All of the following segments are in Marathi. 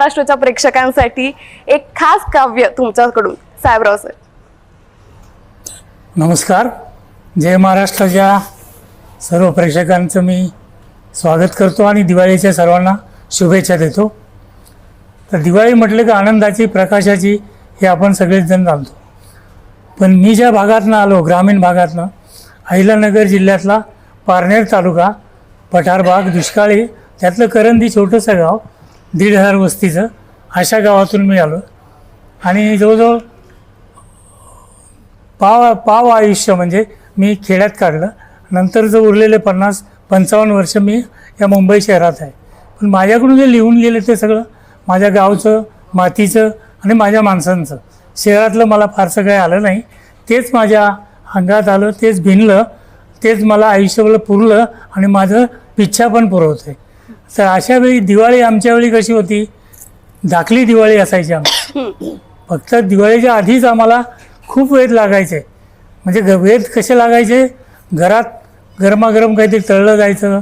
महाराष्ट्राच्या प्रेक्षकांसाठी एक खास काव्य तुमच्याकडून साहेबराव सर. नमस्कार. जय महाराष्ट्राच्या सर्व प्रेक्षकांचं मी स्वागत करतो आणि दिवाळीच्या सर्वांना शुभेच्छा देतो. तर दिवाळी म्हटलं की आनंदाची, प्रकाशाची हे आपण सगळेच जण जाणतो. पण मी ज्या भागातनं आलो, ग्रामीण भागातनं, अहिल्यानगर जिल्ह्यातला पारनेर तालुका, पठारबाग, दुष्काळी, त्यातलं करंदी छोटंसं गाव, 1,500 वस्तीचं, अशा गावातून मी आलो. आणि जवळजवळ पाव आयुष्य म्हणजे मी खेड्यात काढलं. नंतरचं उरलेले 50-55 वर्ष मी या मुंबई शहरात आहे. पण माझ्याकडून जे लिहून गेले ते सगळं माझ्या गावचं, मातीचं आणि माझ्या माणसांचं. शहरातलं मला फारसं काही आलं नाही. तेच माझ्या अंगात आलं, तेच भिनलं, तेच मला आयुष्यभर पुरलं आणि माझं पिच्छा पण पुरवतं आहे. तर अशा वेळी दिवाळी आमच्या वेळी कशी होती, धाकली दिवाळी असायची आमची. फक्त दिवाळीच्या आधीच आम्हाला खूप वेध लागायचे. म्हणजे वेध कसे लागायचे, घरात गरमागरम काहीतरी तळलं जायचं,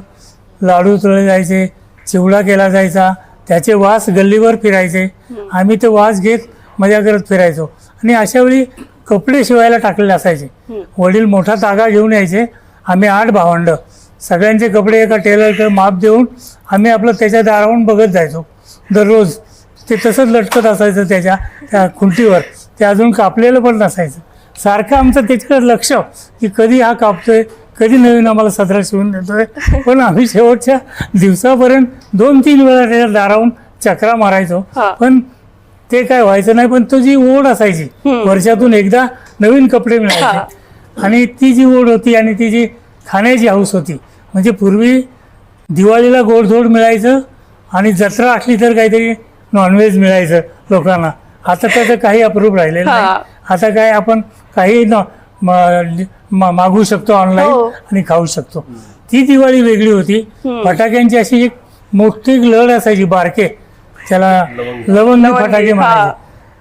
लाडू तळले जायचे, चिवडा केला जायचा, त्याचे वास गल्लीवर फिरायचे. आम्ही ते वास घेत मजा करत फिरायचो. आणि अशा वेळी कपडे शिवायला टाकलेले असायचे. वडील मोठा तागा घेऊन यायचे. आम्ही 8 भावंडं, सगळ्यांचे कपडे एका टेलरकडे माप देऊन आम्ही आपलं त्याच्या दारावरून बघत जायचो. दररोज ते तसंच लटकत असायचं त्या खुंटीवर. ते अजून कापलेलं पण नसायचं. सारखं आमचं त्याच्याकडे लक्ष की कधी हा कापतोय, कधी नवीन आम्हाला सदरा शिवून देतोय. पण आम्ही शेवटच्या दिवसापर्यंत 2-3 वेळा त्याच्या दारावरून चक्रा मारायचो. पण ते काय व्हायचं नाही. पण तो जी ओढ असायची, वर्षातून एकदा नवीन कपडे मिळायचे आणि ती जी ओढ होती आणि ती जी खाण्याची हौस होती. म्हणजे पूर्वी दिवाळीला गोडधोड मिळायचं आणि जत्रा असली तर काहीतरी नॉनव्हेज मिळायचं लोकांना. आता त्याचं काही अप्रूप राहिलेलं नाही. आता काय आपण काही मागवू शकतो ऑनलाईन आणि खाऊ शकतो. ती दिवाळी वेगळी होती. फटाक्यांची अशी एक मोठी लढ असायची, बारके, त्याला लवंगी फटाके म्हणायचे.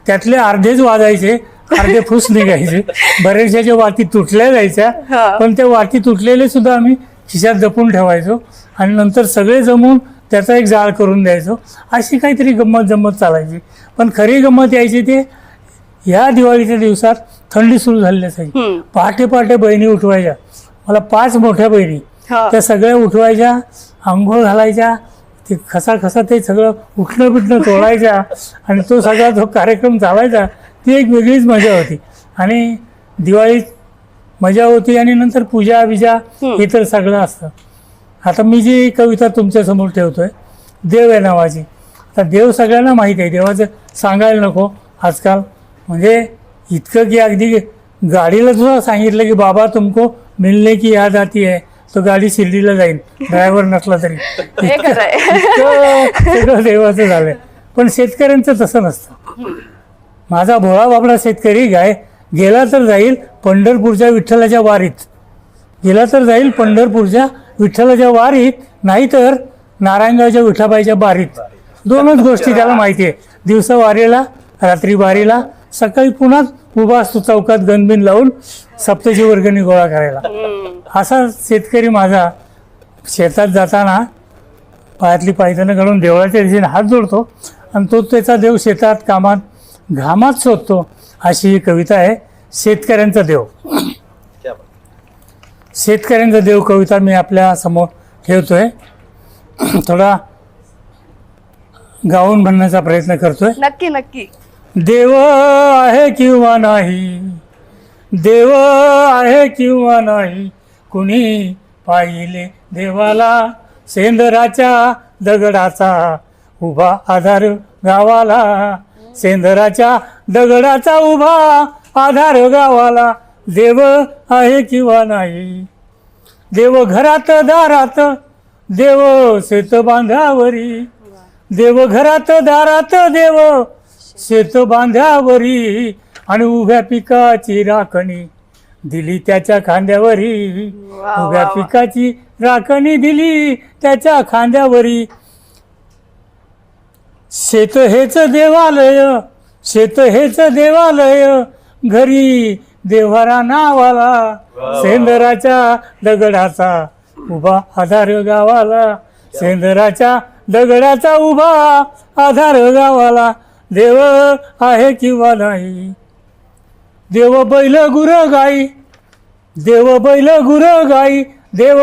त्यातले अर्धेच वाजायचे, अर्धे फुस निघायचे. बऱ्याचशा वाटी तुटल्या जायच्या, पण त्या वाटी तुटलेले सुद्धा आम्ही खिशात जपून ठेवायचो आणि नंतर सगळे जमून त्याचा एक जाळ करून द्यायचो. अशी काहीतरी गंमत चालायची. पण खरी गंमत यायची ते ह्या दिवाळीच्या दिवसात थंडी सुरू झालेली असायची. पहाटे बहिणी उठवायच्या. मला 5 मोठ्या बहिणी, त्या सगळ्या उठवायच्या, आंघोळ घालायच्या, ते खसा ते सगळं उठणं पिटणं तोडायच्या आणि तो सगळा जो कार्यक्रम चालायचा. ती एक वेगळीच मजा होती. आणि दिवाळीत मजा होती आणि नंतर पूजा बिजा हे तर सगळं असतं. आता मी जी कविता तुमच्यासमोर ठेवतोय, देव आहे नावाची. आता देव सगळ्यांना माहीत आहे, देवाचं सांगायला नको आजकाल. म्हणजे इतकं की अगदी गाडीला सुद्धा सांगितलं की बाबा तुमको मिलने की याद आती है, तो गाडी शिर्डीला जाईल ड्रायव्हर नसला तरी. इतकं सगळं देवाचं झालंय. पण शेतकऱ्यांचं तसं नसतं. माझा भोळा बाबडा शेतकरी गेला तर जाईल पंढरपूरच्या विठ्ठलाच्या वारीत. गेला तर जाईल पंढरपूरच्या विठ्ठलाच्या वारीत, नाहीतर नारायणगावच्या विठाबाईच्या बारीत. 2च गोष्टी त्याला माहिती आहे. दिवसा वारीला, रात्री बारीला, सकाळी पुन्हा उभा असतो चौकात गणबिन लावून सप्तेची वर्गणी गोळा करायला. असा शेतकरी माझा शेतात जाताना पायातली पायतानं घालून देवळाच्या दिशेने हात जोडतो आणि तो त्याचा देव शेतात कामात घामात शोधतो. अशी ही कविता आहे, शेतकऱ्यांचा देव. शेतकऱ्यांचा देव कविता मी आपल्या समोर ठेवतोय. थोडा गाऊन म्हणण्याचा प्रयत्न करतोय. नक्की. देव आहे किंवा नाही, देव आहे किंवा नाही, कुणी पाहिले देवाला, सेंदराच्या दगडाचा उभा आधार गावाला, सेंदराच्या दगडाचा उभा आधार गावाला. देव आहे किंवा नाही, देव घरात दारात, देव शेत बांधावरी, देव घरात दारात, देव शेत बांध्यावरी, आणि उभ्या पिकाची राखणी दिली त्याच्या खांद्यावरी, उभ्या पिकाची राखणी दिली त्याच्या खांद्यावरी. शेत हेच देवालय, शेत हेच देवालय, घरी देव्हारा नावाला, सेंदराच्या दगडाचा उभा आधार गावाला, सेंदराच्या दगडाचा उभा आधार गावाला देव आहे किंवा नाही. देव बैल गुर गाई, देव बैल गुर गाई, देव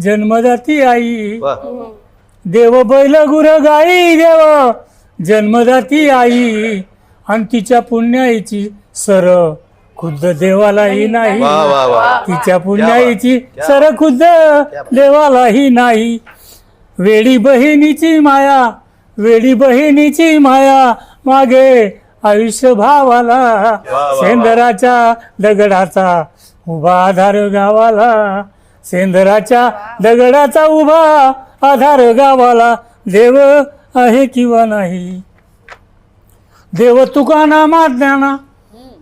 जन्मदाती आई. वा. देव बैल गुर गाई, देव जन्मदाती आई. आणि तिच्या पुण्याईची सर खुद्द देवालाही नाही. वा वा वा. तिच्या पुण्याईची क्या सर खुद्द देवालाही नाही. वेडी बहिणीची माया, वेडी बहिणीची माया, मागे आयुष्य भावाला. वा. सेंदराच्या दगडाचा उभा आधार गावाला, सेंदराच्या दगडाचा उभा आधार गावाला देव आहे किंवा नाही. देव तुका नामा ज्ञाना,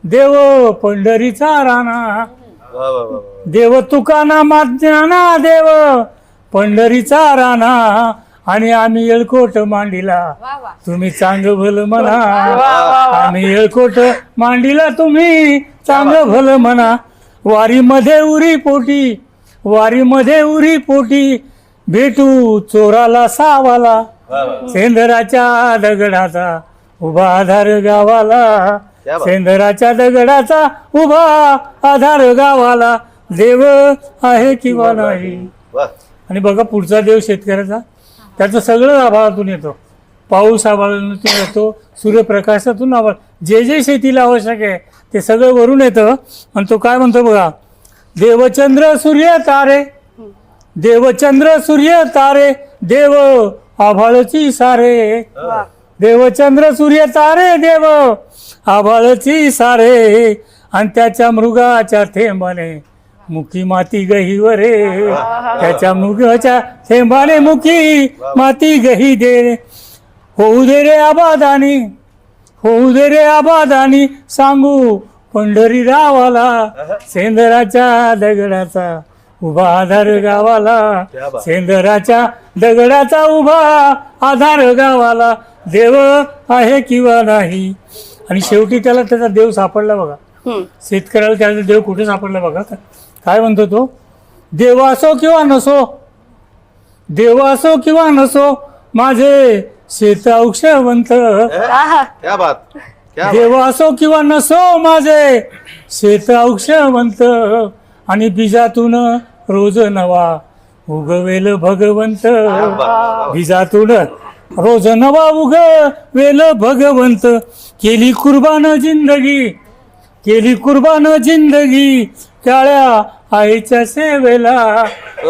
देव पंढरीचा राणा. वा वा वा. देव तुका नामा ज्ञाना, देव पंढरीचा राणा. आणि आम्ही येळकोट मांडीला, तुम्ही चांगलं भलं म्हणा. आम्ही येळकोट मांडीला, तुम्ही चांगलं भलं म्हणा. वारीमध्ये उरी पोटी, वारीमध्ये उरी पोटी, भेटू चोराला सावाला. वा वा. सेंदराच्या दगडाचा उभा आधार गावाला, क्या बात. सेंदराच्या दगडाचा उभा आधार गावाला देव आहे किंवा नाही. वा. आणि बघा पुढचा देव शेतकऱ्याचा, त्याचं सगळं आभाळातून येतो. पाऊस आभाळातून येतो, सूर्यप्रकाशातून आभाळ, जे जे शेतीला आवश्यक आहे ते सगळं वरून येतं. आणि तो काय म्हणतो बघा, देवचंद्र सूर्य तारे, देवचंद्र सूर्य तारे, देव आभाळची सारे. देवचंद्र सूर्य तारे, देव आभाळची सारे. आणि त्याच्या मृगाच्या थेंबाने मुखी माती गहीवरे, त्याच्या मृगाच्या थेंबाने मुखी माती गही दे. होऊ दे रे आबादानी, होऊ दे रे आबादानी, सांगू पंढरी रावाला. सेंदराच्या दगडाचा उभा आधार गावाला, सेंदराच्या दगडाचा उभा आधार गावाला देव आहे किंवा नाही. आणि शेवटी त्याला त्याचा देव सापडला बघा. शेतकऱ्याला त्याचा देव कुठे सापडला बघा. काय म्हणतो तो, देव असो किंवा नसो, देव असो किंवा नसो, माझे शेत औक्षवंत. क्या बात. क्या बात. देव असो किंवा नसो, माझे शेत औक्षवंत. आणि बीजातून रोज नवा उगवेल भगवंत, बीजातून रोज नवा उगवेल भगवंत. केली कुर्बान जिंदगी, केली कुर्बान जिंदगी, काळ्या आईच्या सेवेला.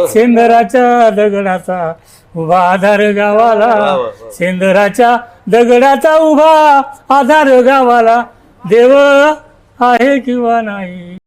सेंदराच्या दगडाचा उभा आधार गावाला, सेंदराच्या दगडाचा उभा आधार गावाला देव आहे किंवा नाही.